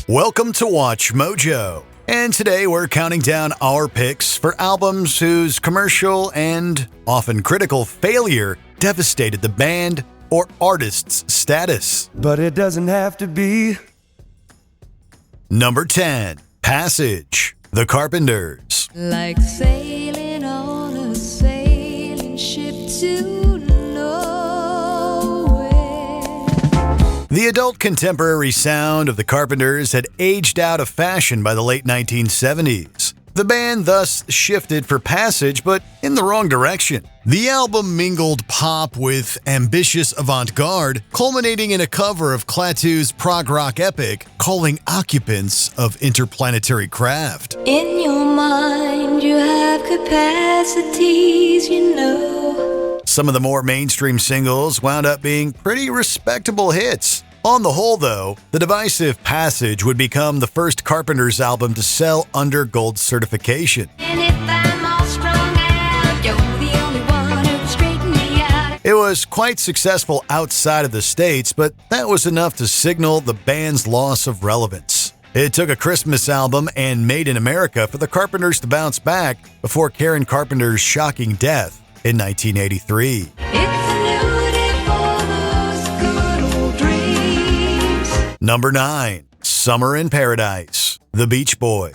Welcome to Watch Mojo, and today we're counting down our picks for albums whose commercial and often critical failure devastated the band or artist's status. But it doesn't have to be. Number 10, Passage, The Carpenters. Like sailing on a sailing ship to nowhere. The adult contemporary sound of The Carpenters had aged out of fashion by the late 1970s. The band thus shifted for Passage, but in the wrong direction. The album mingled pop with ambitious avant-garde, culminating in a cover of Klaatu's prog rock epic, Calling Occupants of Interplanetary Craft. In your mind, you have capacities, you know. Some of the more mainstream singles wound up being pretty respectable hits. On the whole, though, the divisive Passage would become the first Carpenters album to sell under gold certification. And if I'm all strung out, you're the only one who can straighten me out. It was quite successful outside of the States, but that was enough to signal the band's loss of relevance. It took a Christmas album and Made in America for the Carpenters to bounce back before Karen Carpenter's shocking death in 1983. It's a new day for those good old dreams. Number 9, Summer in Paradise, The Beach Boys.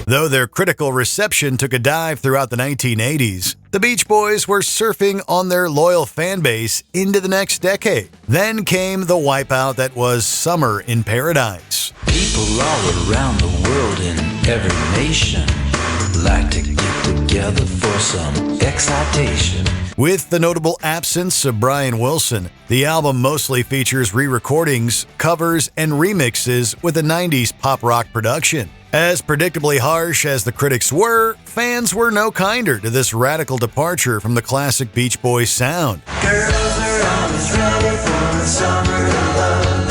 Though their critical reception took a dive throughout the 1980s, the Beach Boys were surfing on their loyal fan base into the next decade. Then came the wipeout that was Summer in Paradise. People all around the world in every nation like to get together for some excitation. With the notable absence of Brian Wilson, the album mostly features re-recordings, covers, and remixes with a 90s pop rock production. As predictably harsh as the critics were, fans were no kinder to this radical departure from the classic Beach Boys sound. Girls are always ready for the summer love.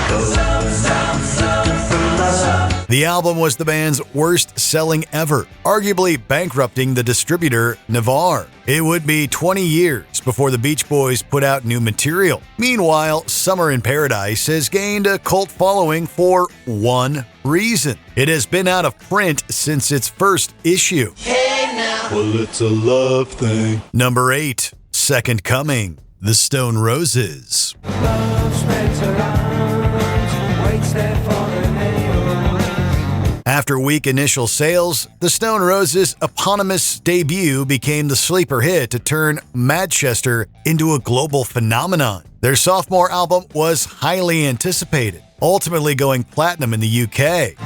Goes up and down looking for love. The album was the band's worst-selling ever, arguably bankrupting the distributor Navarre. It would be 20 years before the Beach Boys put out new material. Meanwhile, Summer in Paradise has gained a cult following for one reason. It has been out of print since its first issue. Well, it's a love thing. Number 8, Second Coming, The Stone Roses. After weak initial sales, the Stone Roses' eponymous debut became the sleeper hit to turn Manchester into a global phenomenon. Their sophomore album was highly anticipated, ultimately going platinum in the UK.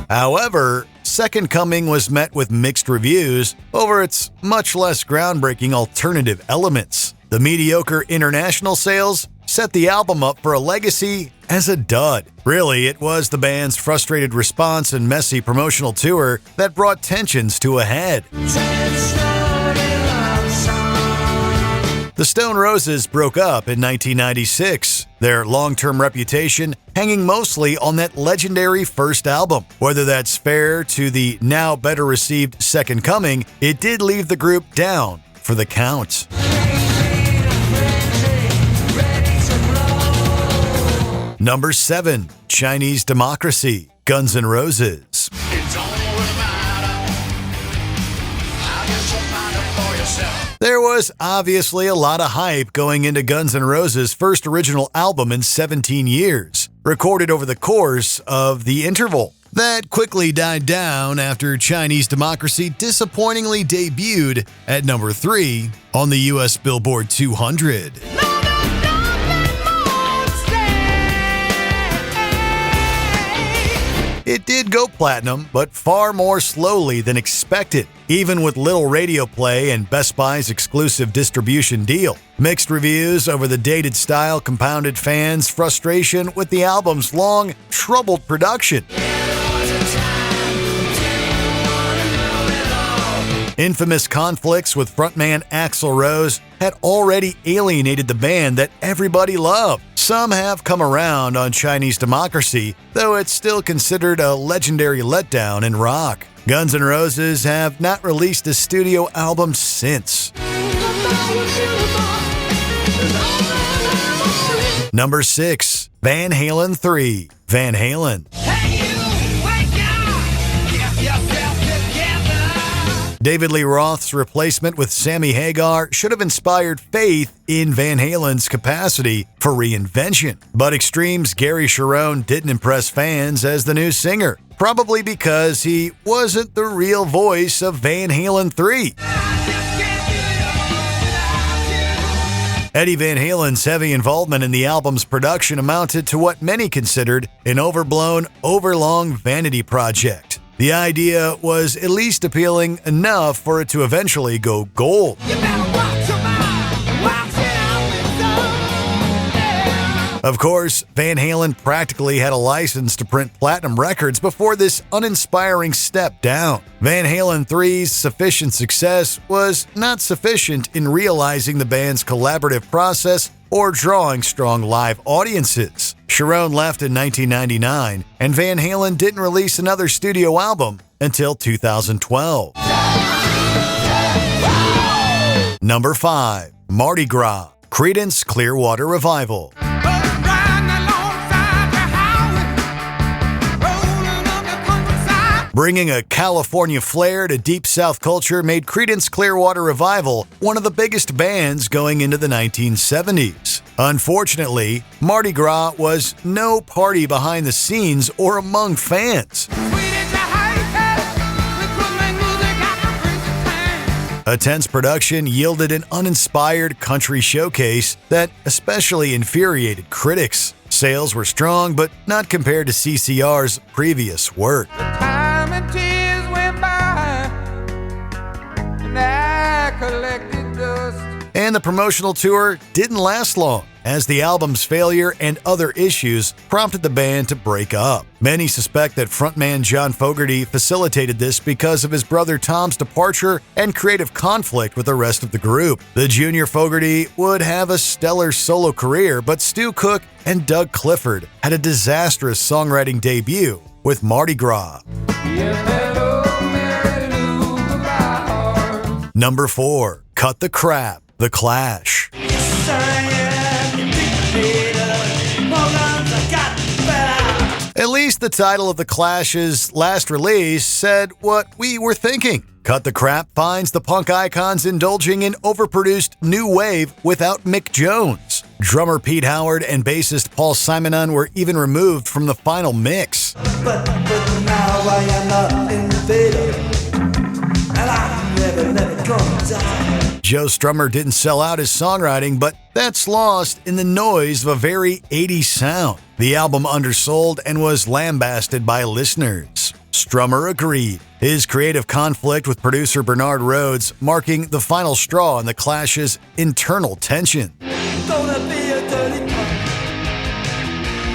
However, Second Coming was met with mixed reviews over its much less groundbreaking alternative elements. The mediocre international sales set the album up for a legacy as a dud. Really, it was the band's frustrated response and messy promotional tour that brought tensions to a head. The Stone Roses broke up in 1996, their long-term reputation hanging mostly on that legendary first album. Whether that's fair to the now better received Second Coming, it did leave the group down for the count. Number 7, Chinese Democracy, Guns N' Roses. There was obviously a lot of hype going into Guns N' Roses' first original album in 17 years, recorded over the course of the interval. That quickly died down after Chinese Democracy disappointingly debuted at number 3 on the US Billboard 200. It did go platinum, but far more slowly than expected, even with little radio play and Best Buy's exclusive distribution deal. Mixed reviews over the dated style compounded fans' frustration with the album's long, troubled production. Infamous conflicts with frontman Axl Rose had already alienated the band that everybody loved. Some have come around on Chinese Democracy, though it's still considered a legendary letdown in rock. Guns N' Roses have not released a studio album since. Number 6, Van Halen 3, Van Halen. David Lee Roth's replacement with Sammy Hagar should have inspired faith in Van Halen's capacity for reinvention. But Extreme's Gary Cherone didn't impress fans as the new singer, probably because he wasn't the real voice of Van Halen 3. Eddie Van Halen's heavy involvement in the album's production amounted to what many considered an overblown, overlong vanity project. The idea was at least appealing enough for it to eventually go gold. Of course, Van Halen practically had a license to print platinum records before this uninspiring step down. Van Halen 3's sufficient success was not sufficient in realizing the band's collaborative process or drawing strong live audiences. Cherone left in 1999, and Van Halen didn't release another studio album until 2012. Number 5, Mardi Gras, Creedence Clearwater Revival. Bringing a California flair to Deep South culture made Creedence Clearwater Revival one of the biggest bands going into the 1970s. Unfortunately, Mardi Gras was no party behind the scenes or among fans. A tense production yielded an uninspired country showcase that especially infuriated critics. Sales were strong, but not compared to CCR's previous work. And the promotional tour didn't last long, as the album's failure and other issues prompted the band to break up. Many suspect that frontman John Fogerty facilitated this because of his brother Tom's departure and creative conflict with the rest of the group. The junior Fogerty would have a stellar solo career, but Stu Cook and Doug Clifford had a disastrous songwriting debut with Mardi Gras. Number 4, Cut the Crap, The Clash. At least the title of The Clash's last release said what we were thinking. Cut the Crap finds the punk icons indulging in overproduced new wave without Mick Jones. Drummer Pete Howard and bassist Paul Simonon were even removed from the final mix. But now I am an invader, and I never gonna die. Joe Strummer didn't sell out his songwriting, but that's lost in the noise of a very 80s sound. The album undersold and was lambasted by listeners. Strummer agreed, his creative conflict with producer Bernard Rhodes marking the final straw in the Clash's internal tension. Gonna be a dirty punk.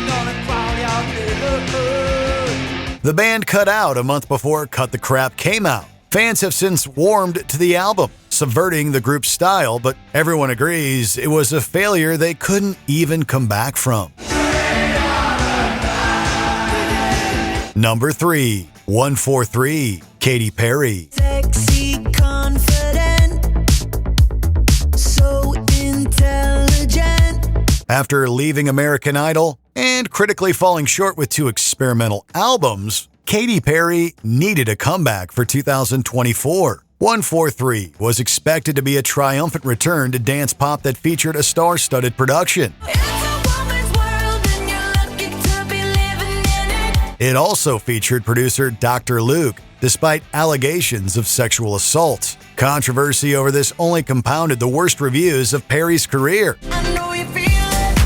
Gonna crowd out neighborhood. The band cut out a month before Cut the Crap came out. Fans have since warmed to the album, subverting the group's style, but everyone agrees it was a failure they couldn't even come back from. Number 3, 143, Katy Perry. Sexy, confident, so intelligent. After leaving American Idol and critically falling short with 2 experimental albums, Katy Perry needed a comeback for 2024. 143 was expected to be a triumphant return to dance pop that featured a star-studded production. It's a woman's world and you're lucky to be living in it. It also featured producer Dr. Luke, despite allegations of sexual assault. Controversy over this only compounded the worst reviews of Perry's career. I know you feel it.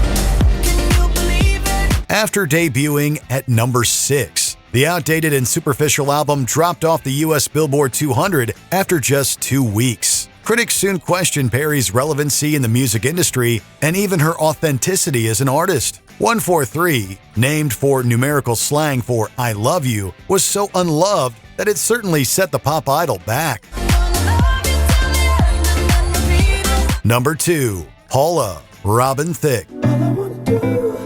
Can you believe it? After debuting at number 6, the outdated and superficial album dropped off the US Billboard 200 after just 2 weeks. Critics soon questioned Perry's relevancy in the music industry and even her authenticity as an artist. 143, named for numerical slang for I love you, was so unloved that it certainly set the pop idol back. Number 2, Paula, Robin Thicke. All I wanna do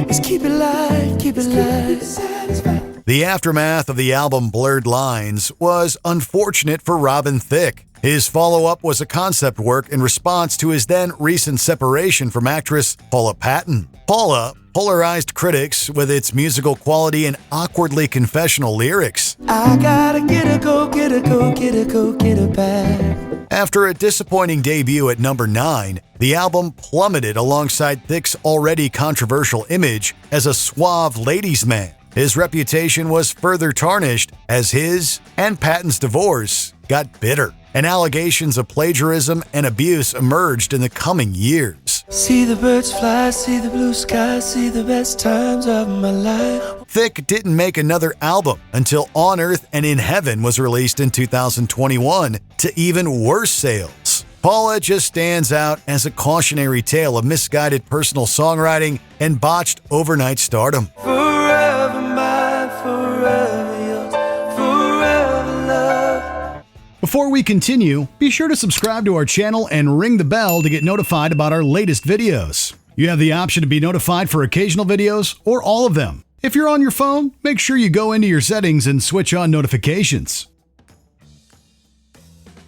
is keep it light, keep it light. Satisfied. The aftermath of the album Blurred Lines was unfortunate for Robin Thicke. His follow-up was a concept work in response to his then recent separation from actress Paula Patton. Paula polarized critics with its musical quality and awkwardly confessional lyrics. I gotta get a go, get a go, get a go, get a bag. After a disappointing debut at number 9, the album plummeted alongside Thicke's already controversial image as a suave ladies' man. His reputation was further tarnished as his and Patton's divorce got bitter, and allegations of plagiarism and abuse emerged in the coming years. See the birds fly, see the blue sky, see the best times of my life. Thicke didn't make another album until On Earth and in Heaven was released in 2021 to even worse sales. Paula just stands out as a cautionary tale of misguided personal songwriting and botched overnight stardom. Forever mine, forever yours, forever love. Before we continue, be sure to subscribe to our channel and ring the bell to get notified about our latest videos. You have the option to be notified for occasional videos or all of them. If you're on your phone, make sure you go into your settings and switch on notifications.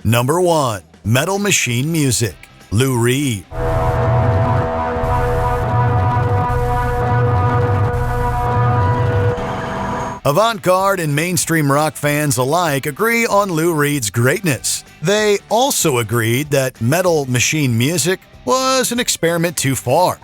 Number 1. Metal Machine Music, Lou Reed. Avant-garde and mainstream rock fans alike agree on Lou Reed's greatness. They also agreed that Metal Machine Music was an experiment too far.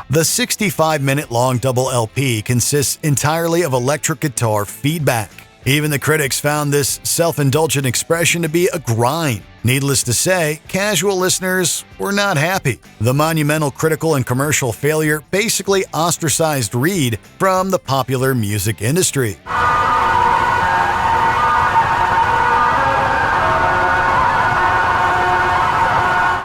The 65-minute-long double LP consists entirely of electric guitar feedback. Even the critics found this self-indulgent expression to be a grind. Needless to say, casual listeners were not happy. The monumental critical and commercial failure basically ostracized Reed from the popular music industry.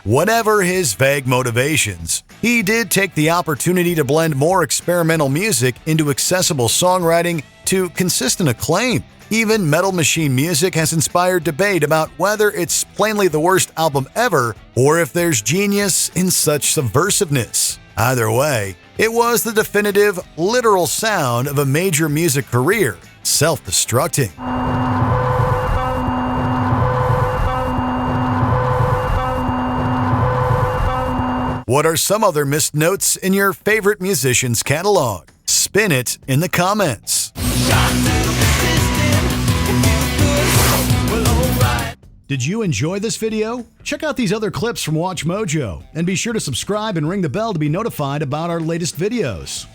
Whatever his vague motivations, he did take the opportunity to blend more experimental music into accessible songwriting to consistent acclaim. Even Metal Machine Music has inspired debate about whether it's plainly the worst album ever or if there's genius in such subversiveness. Either way, it was the definitive, literal sound of a major music career self-destructing. What are some other missed notes in your favorite musician's catalog? Spin it in the comments. Did you enjoy this video? Check out these other clips from WatchMojo and be sure to subscribe and ring the bell to be notified about our latest videos.